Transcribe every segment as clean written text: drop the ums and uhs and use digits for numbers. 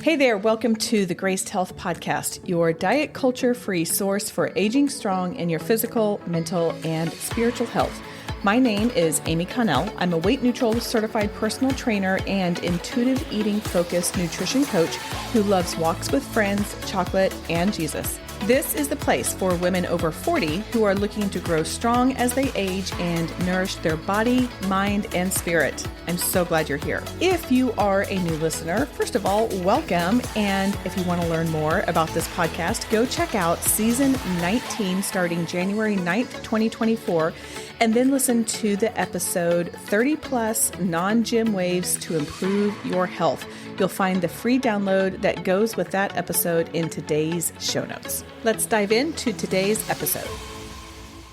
Hey there, welcome to the Graced Health Podcast, your diet culture-free source for aging strong in your physical, mental, and spiritual health. My name is Amy Connell. I'm a weight-neutral certified personal trainer and intuitive eating-focused nutrition coach who loves walks with friends, chocolate, and Jesus. This is the place for women over 40 who are looking to grow strong as they age and nourish their body, mind, and spirit. I'm so glad you're here. If you are a new listener, first of all, welcome. And if you want to learn more about this podcast, go check out season 19 starting January 9th, 2024, and then listen to the episode 30 plus non-gym ways to improve your health. You'll find the free download that goes with that episode in today's show notes. Let's dive into today's episode.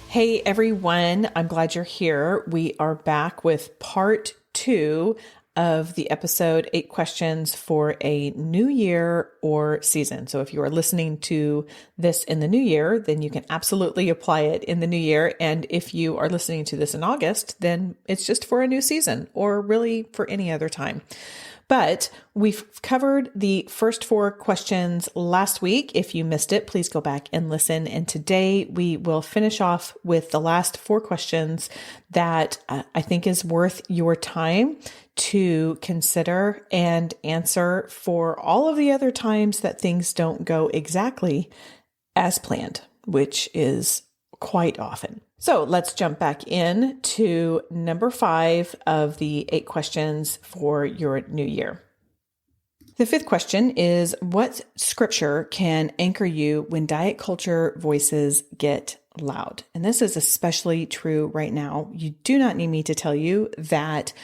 Hey everyone, I'm glad you're here. We are back with part 2 of the episode 8 questions for a new year or season. So if you are listening to this in the new year, then you can absolutely apply it in the new year. And if you are listening to this in August, then it's just for a new season or really for any other time. But we've covered the first 4 questions last week. If you missed it, please go back and listen. And today we will finish off with the last 4 questions that I think is worth your time to consider and answer for all of the other times that things don't go exactly as planned, which is quite often. So let's jump back in to number 5 of the 8 questions for your new year. The 5th question is, what scripture can anchor you when diet culture voices get loud? And this is especially true right now. You do not need me to tell you that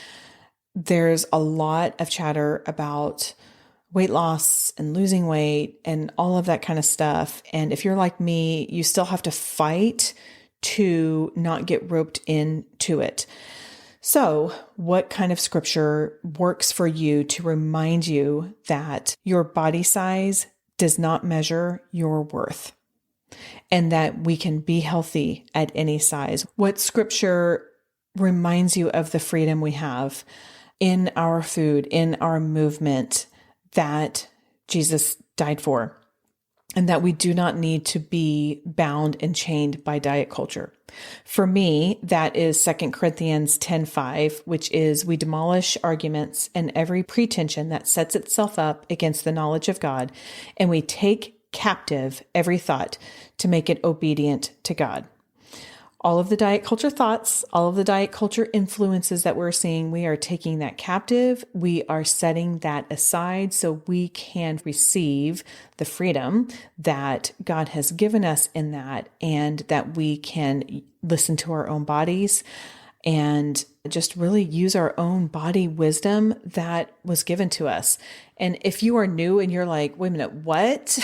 there's a lot of chatter about weight loss and losing weight and all of that kind of stuff. And if you're like me, you still have to fight to not get roped into it. So, what kind of scripture works for you to remind you that your body size does not measure your worth and that we can be healthy at any size? What scripture reminds you of the freedom we have in our food, in our movement that Jesus died for? And that we do not need to be bound and chained by diet culture. For me, that is 2 Corinthians 10:5, which is, we demolish arguments and every pretension that sets itself up against the knowledge of God, and we take captive every thought to make it obedient to God. All of the diet culture thoughts, all of the diet culture influences that we're seeing, we are taking that captive. We are setting that aside so we can receive the freedom that God has given us in that, and that we can listen to our own bodies and just really use our own body wisdom that was given to us. And if you are new and you're like, wait a minute, what?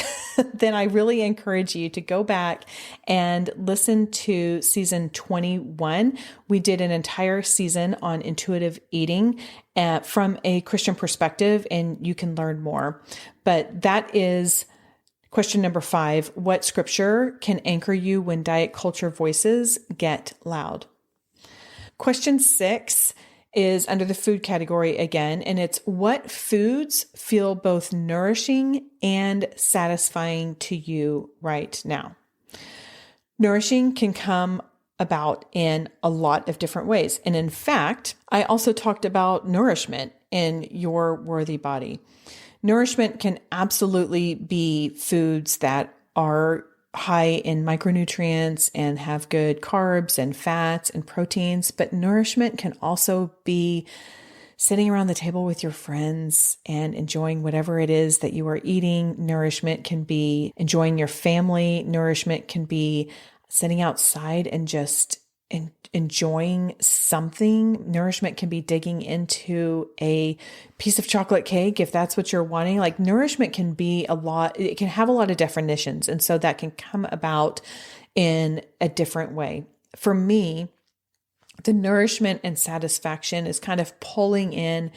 Then I really encourage you to go back and listen to season 21. We did an entire season on intuitive eating from a Christian perspective, and you can learn more. But that is question number 5. What scripture can anchor you when diet culture voices get loud? Question 6 is under the food category again, and it's, what foods feel both nourishing and satisfying to you right now? Nourishing can come about in a lot of different ways. And in fact, I also talked about nourishment in your worthy body. Nourishment can absolutely be foods that are high in micronutrients and have good carbs and fats and proteins, but nourishment can also be sitting around the table with your friends and enjoying whatever it is that you are eating. Nourishment can be enjoying your family. Nourishment can be sitting outside and just enjoying something. Nourishment can be digging into a piece of chocolate cake if that's what you're wanting. Like, nourishment can be a lot, it can have a lot of definitions. And so that can come about in a different way. For me, the nourishment and satisfaction is kind of pulling in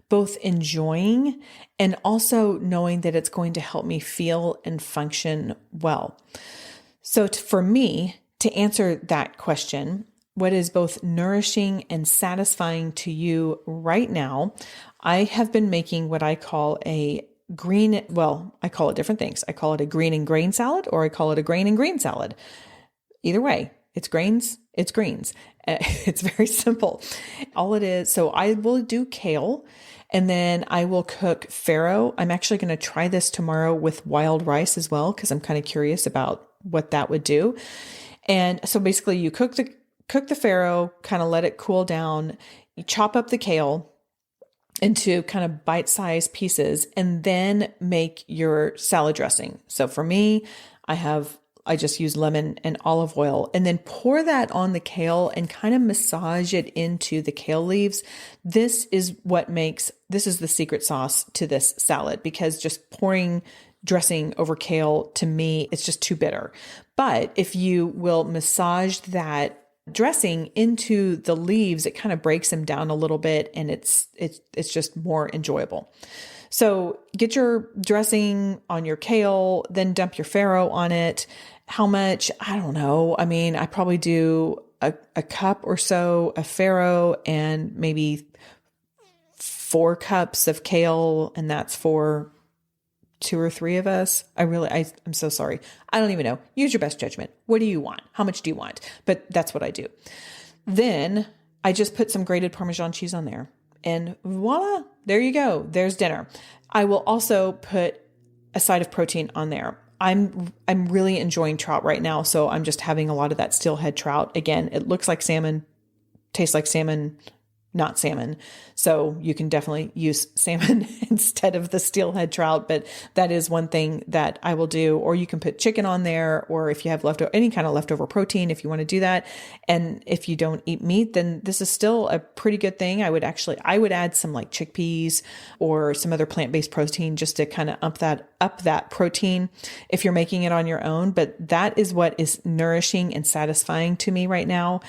both enjoying and also knowing that it's going to help me feel and function well. So for me, to answer that question, what is both nourishing and satisfying to you right now, I have been making what I call a I call it different things. I call it a green and grain salad, or I call it a grain and green salad. Either way, it's grains, it's greens. It's very simple. All it is. So I will do kale, and then I will cook farro. I'm actually going to try this tomorrow with wild rice as well, because I'm kind of curious about what that would do. And so basically you cook the farro, kind of let it cool down. You chop up the kale into kind of bite-sized pieces, and then make your salad dressing. So for me, I just use lemon and olive oil, and then pour that on the kale and kind of massage it into the kale leaves. This is the secret sauce to this salad, because just pouring dressing over kale, to me, it's just too bitter. But if you will massage that dressing into the leaves, it kind of breaks them down a little bit, and it's just more enjoyable. So get your dressing on your kale, then dump your farro on it. How much? I don't know. I mean, I probably do a cup or so of farro and maybe 4 cups of kale, and that's for 2 or 3 of us. I'm so sorry. I don't even know. Use your best judgment. What do you want? How much do you want? But that's what I do. Then I just put some grated Parmesan cheese on there, and voila, there you go. There's dinner. I will also put a side of protein on there. I'm really enjoying trout right now, so I'm just having a lot of that steelhead trout. Again, it looks like salmon, tastes like salmon, not salmon. So you can definitely use salmon instead of the steelhead trout, but that is one thing that I will do. Or you can put chicken on there, or if you have any kind of leftover protein, if you want to do that. And if you don't eat meat, then this is still a pretty good thing. I would add some like chickpeas or some other plant-based protein just to kind of up that protein if you're making it on your own. But that is what is nourishing and satisfying to me right now.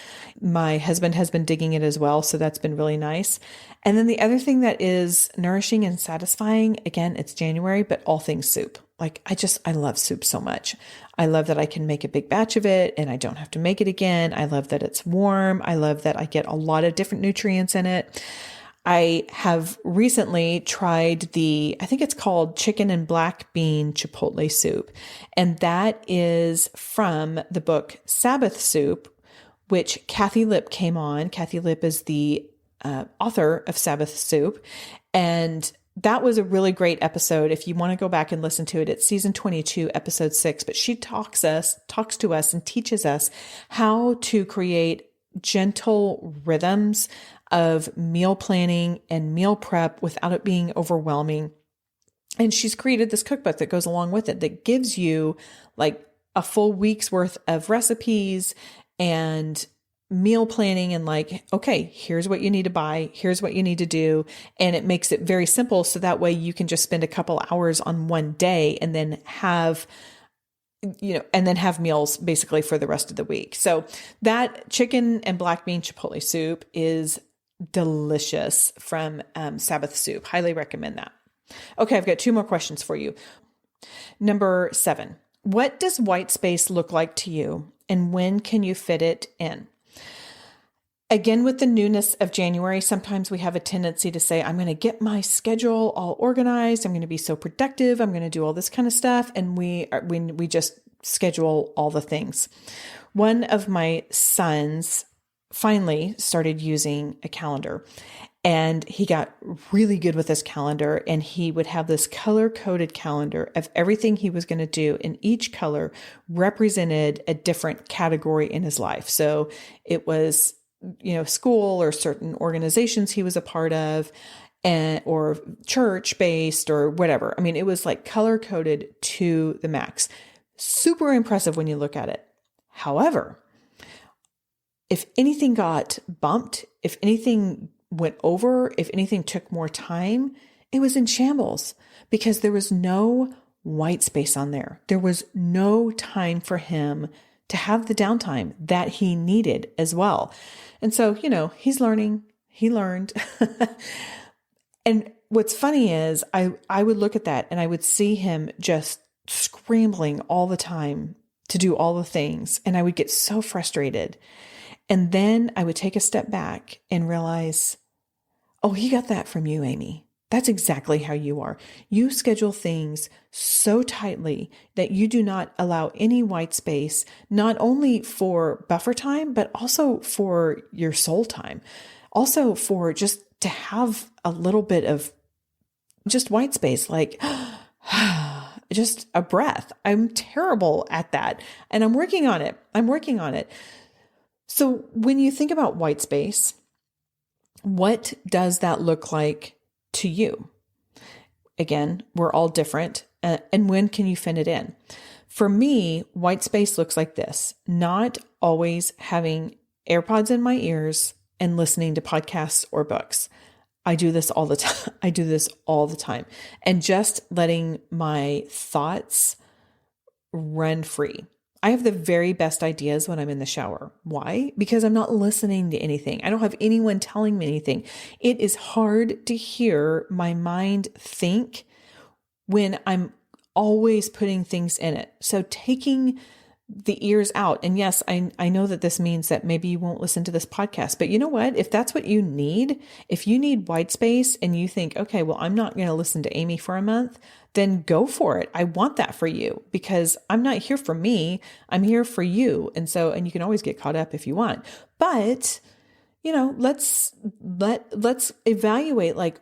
My husband has been digging it as well, so that's been really nice. And then the other thing that is nourishing and satisfying, again, it's January, but all things soup. Like I love soup so much. I love that I can make a big batch of it and I don't have to make it again. I love that it's warm. I love that I get a lot of different nutrients in it. I have recently tried I think it's called chicken and black bean chipotle soup. And that is from the book Sabbath Soup, which Kathy Lipp came on. Kathy Lipp is the author of Sabbath Soup. And that was a really great episode. If you want to go back and listen to it, it's season 22, episode 6. But she talks to us and teaches us how to create gentle rhythms of meal planning and meal prep without it being overwhelming. And she's created this cookbook that goes along with it that gives you like a full week's worth of recipes and meal planning, and like, okay, here's what you need to buy. Here's what you need to do. And it makes it very simple. So that way you can just spend a couple hours on one day and then have meals basically for the rest of the week. So that chicken and black bean chipotle soup is delicious from Sabbath Soup. Highly recommend that. Okay, I've got 2 more questions for you. Number 7, what does white space look like to you, and when can you fit it in? Again, with the newness of January, sometimes we have a tendency to say, I'm going to get my schedule all organized. I'm going to be so productive. I'm going to do all this kind of stuff. And we just schedule all the things. One of my sons finally started using a calendar, and he got really good with this calendar, and he would have this color-coded calendar of everything he was going to do, and each color represented a different category in his life. So it was school or certain organizations he was a part of, or church-based or whatever. I mean, it was like color-coded to the max. Super impressive when you look at it. However, if anything got bumped, if anything went over, if anything took more time, it was in shambles because there was no white space on there. There was no time for him to have the downtime that he needed as well. And so, he's learning, he learned. And what's funny is I would look at that and I would see him just scrambling all the time to do all the things. And I would get so frustrated. And then I would take a step back and realize, oh, he got that from you, Amy. That's exactly how you are. You schedule things so tightly that you do not allow any white space, not only for buffer time, but also for your soul time. Also for just to have a little bit of just white space, like just a breath. I'm terrible at that. And I'm working on it. So when you think about white space, what does that look like to you? Again, we're all different. And when can you fit it in? For me, white space looks like this: not always having AirPods in my ears and listening to podcasts or books. I do this all the time. And just letting my thoughts run free. I have the very best ideas when I'm in the shower. Why? Because I'm not listening to anything. I don't have anyone telling me anything. It is hard to hear my mind think when I'm always putting things in it. So taking the ears out. And yes, I know that this means that maybe you won't listen to this podcast, but you know what? If that's what you need, if you need white space and you think, okay, well, I'm not going to listen to Amy for a month, then go for it. I want that for you because I'm not here for me. I'm here for you. And you can always get caught up if you want, but let's evaluate, like,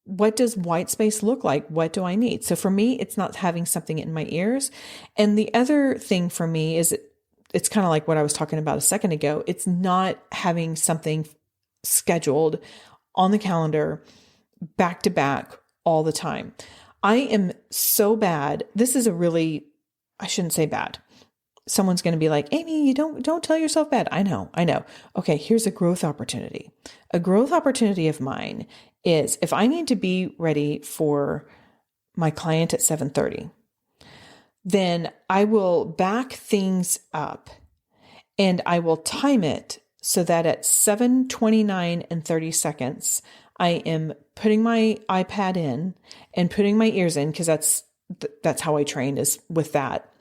what does white space look like? What do I need? So for me, it's not having something in my ears. And the other thing for me is it's kind of like what I was talking about a second ago. It's not having something scheduled on the calendar back to back all the time. I am so bad. This is I shouldn't say bad. Someone's going to be like, Amy, you don't tell yourself bad. I know. Okay. Here's a growth opportunity. A growth opportunity of mine is if I need to be ready for my client at 7:30, then I will back things up and I will time it so that at 7:29 and 30 seconds, I am putting my iPad in and putting my ears in, because that's how I train, is with that.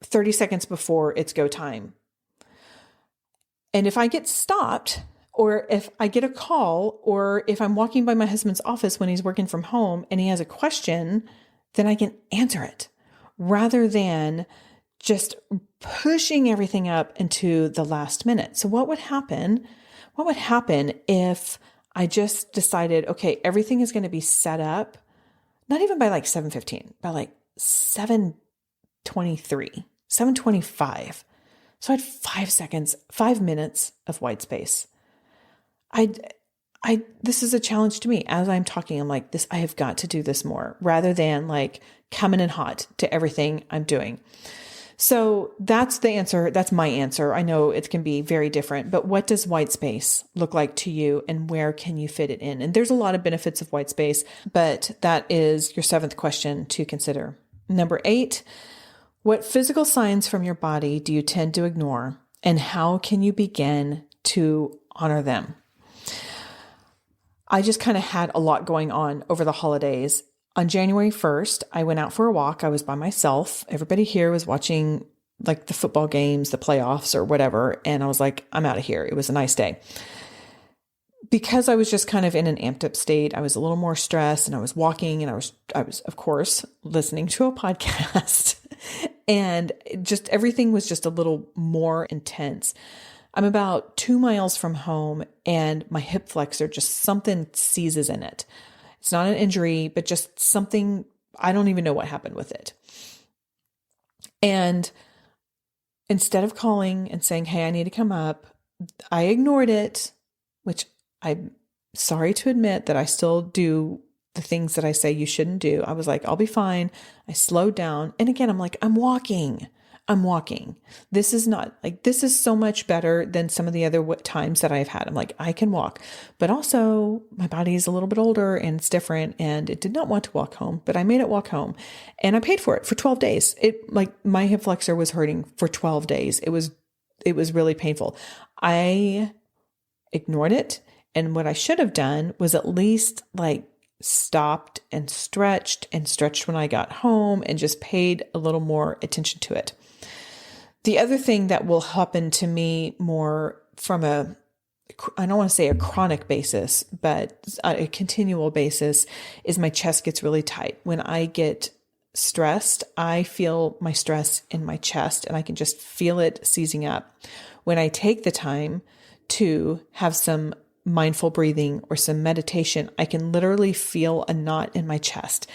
30 seconds before it's go time. And if I get stopped, or if I get a call, or if I'm walking by my husband's office when he's working from home and he has a question, then I can answer it rather than just pushing everything up into the last minute. So what would happen if I just decided, okay, everything is going to be set up, not even by like 7:15, by like 7:23, 7:25. So I had 5 minutes of white space. This is a challenge to me. As I'm talking, I'm like, I have got to do this more, rather than like coming in hot to everything I'm doing. So that's the answer. That's my answer. I know it can be very different, but what does white space look like to you, and where can you fit it in? And there's a lot of benefits of white space, but that is your 7th question to consider. Number 8, what physical signs from your body do you tend to ignore, and how can you begin to honor them? I just kind of had a lot going on over the holidays. On January 1st, I went out for a walk. I was by myself. Everybody here was watching like the football games, the playoffs or whatever. And I was like, I'm out of here. It was a nice day. Because I was just kind of in an amped up state, I was a little more stressed, and I was walking, and I was of course listening to a podcast and just everything was just a little more intense. I'm about 2 miles from home, and my hip flexor, just something seizes in it. It's not an injury, but just something, I don't even know what happened with it. And instead of calling and saying, hey, I need to come up, I ignored it, which I'm sorry to admit that I still do the things that I say you shouldn't do. I was like, I'll be fine. I slowed down. And again, I'm like, I'm walking. This is so much better than some of the other times that I've had. I'm like, I can walk, but also my body is a little bit older and it's different, and it did not want to walk home, but I made it walk home, and I paid for it for 12 days. My hip flexor was hurting for 12 days. It was really painful. I ignored it. And what I should have done was at least like stopped and stretched when I got home, and just paid a little more attention to it. The other thing that will happen to me more from a I don't want to say a chronic basis, but a continual basis, is my chest gets really tight. When I get stressed, I feel my stress in my chest and I can just feel it seizing up. When I take the time to have some mindful breathing or some meditation, I can literally feel a knot in my chest.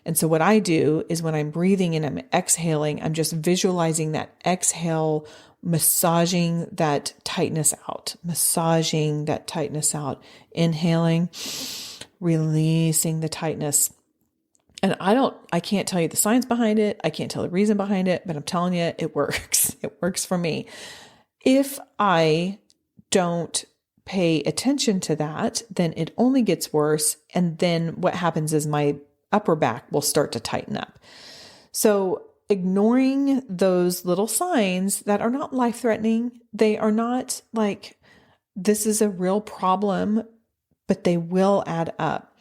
And so what I do is when I'm breathing and I'm exhaling, I'm just visualizing that exhale, massaging that tightness out, inhaling, releasing the tightness. And I can't tell you the science behind it. I can't tell the reason behind it, but I'm telling you, it works. It works for me. If I don't pay attention to that, then it only gets worse. And then what happens is my upper back will start to tighten up. So ignoring those little signs that are not life-threatening, they are not like, this is a real problem, but they will add up.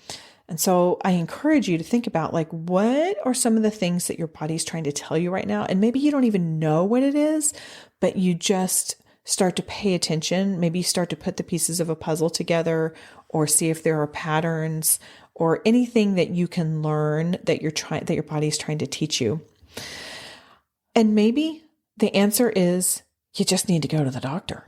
And so I encourage you to think about, like, what are some of the things that your body's trying to tell you right now? And maybe you don't even know what it is, but you just start to pay attention. Maybe you start to put the pieces of a puzzle together, or see if there are patterns or anything that you can learn that your body's trying to teach you. And maybe the answer is you just need to go to the doctor.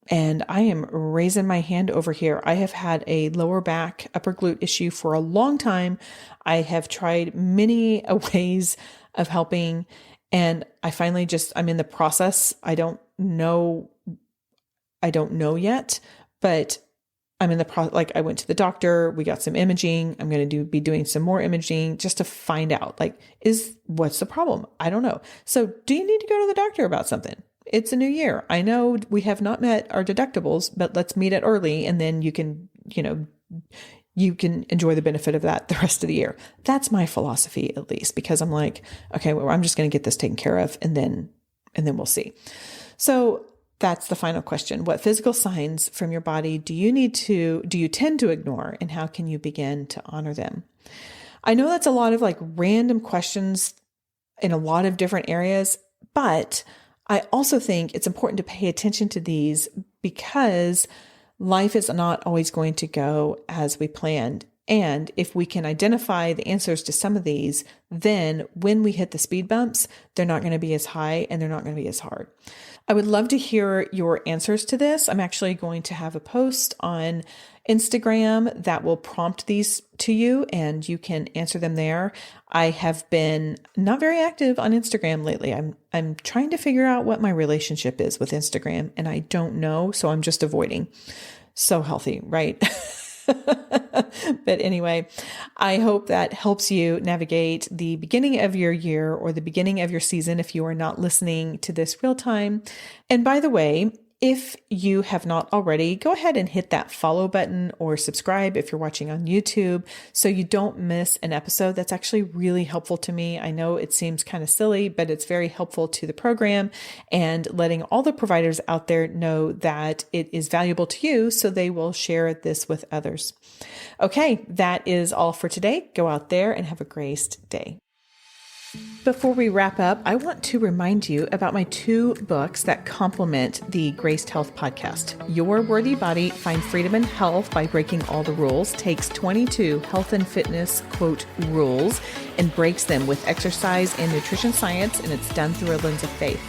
And I am raising my hand over here. I have had a lower back, upper glute issue for a long time. I have tried many ways of helping, and I finally I'm in the process. I don't know yet, but I'm in the process. Like, I went to the doctor, we got some imaging. I'm going to be doing some more imaging just to find out, like, what's the problem? I don't know. So do you need to go to the doctor about something? It's a new year. I know we have not met our deductibles, but let's meet it early, and then you can enjoy the benefit of that the rest of the year. That's my philosophy, at least, because I'm like, okay, well, I'm just going to get this taken care of, and then we'll see. So that's the final question. What physical signs from your body do you tend to ignore, and how can you begin to honor them? I know that's a lot of like random questions in a lot of different areas, but I also think it's important to pay attention to these, because life is not always going to go as we planned. And if we can identify the answers to some of these, then when we hit the speed bumps, they're not going to be as high and they're not going to be as hard. I would love to hear your answers to this. I'm actually going to have a post on Instagram that will prompt these to you, and you can answer them there. I have been not very active on Instagram lately. I'm trying to figure out what my relationship is with Instagram, and I don't know, so I'm just avoiding. So healthy, right? But anyway, I hope that helps you navigate the beginning of your year or the beginning of your season if you are not listening to this real time. And by the way, if you have not already, go ahead and hit that follow button or subscribe if you're watching on YouTube so you don't miss an episode. That's actually really helpful to me. I know it seems kind of silly, but it's very helpful to the program and letting all the providers out there know that it is valuable to you, so they will share this with others. Okay, that is all for today. Go out there and have a graced day. Before we wrap up, I want to remind you about my 2 books that complement the Graced Health podcast. Your Worthy Body, Find Freedom and Health by Breaking All the Rules takes 22 health and fitness, quote, rules and breaks them with exercise and nutrition science, and it's done through a lens of faith.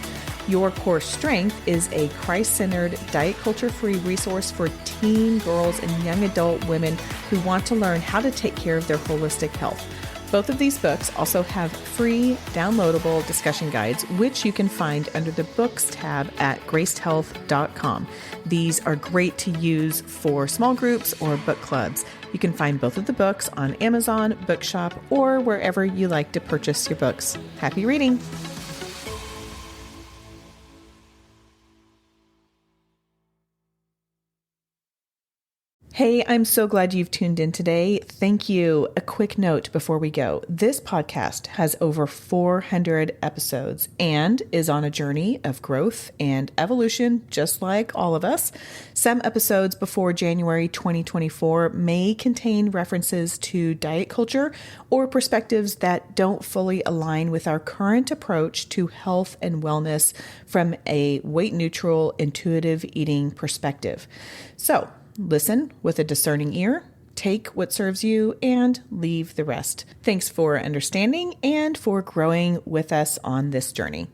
Your Core Strength is a Christ-centered, diet culture-free resource for teen girls and young adult women who want to learn how to take care of their holistic health. Both of these books also have free downloadable discussion guides, which you can find under the books tab at gracedhealth.com. These are great to use for small groups or book clubs. You can find both of the books on Amazon, Bookshop, or wherever you like to purchase your books. Happy reading! Hey, I'm so glad you've tuned in today. Thank you. A quick note before we go. This podcast has over 400 episodes and is on a journey of growth and evolution, just like all of us. Some episodes before January 2024 may contain references to diet culture or perspectives that don't fully align with our current approach to health and wellness from a weight-neutral, intuitive eating perspective. So, listen with a discerning ear, take what serves you, and leave the rest. Thanks for understanding and for growing with us on this journey.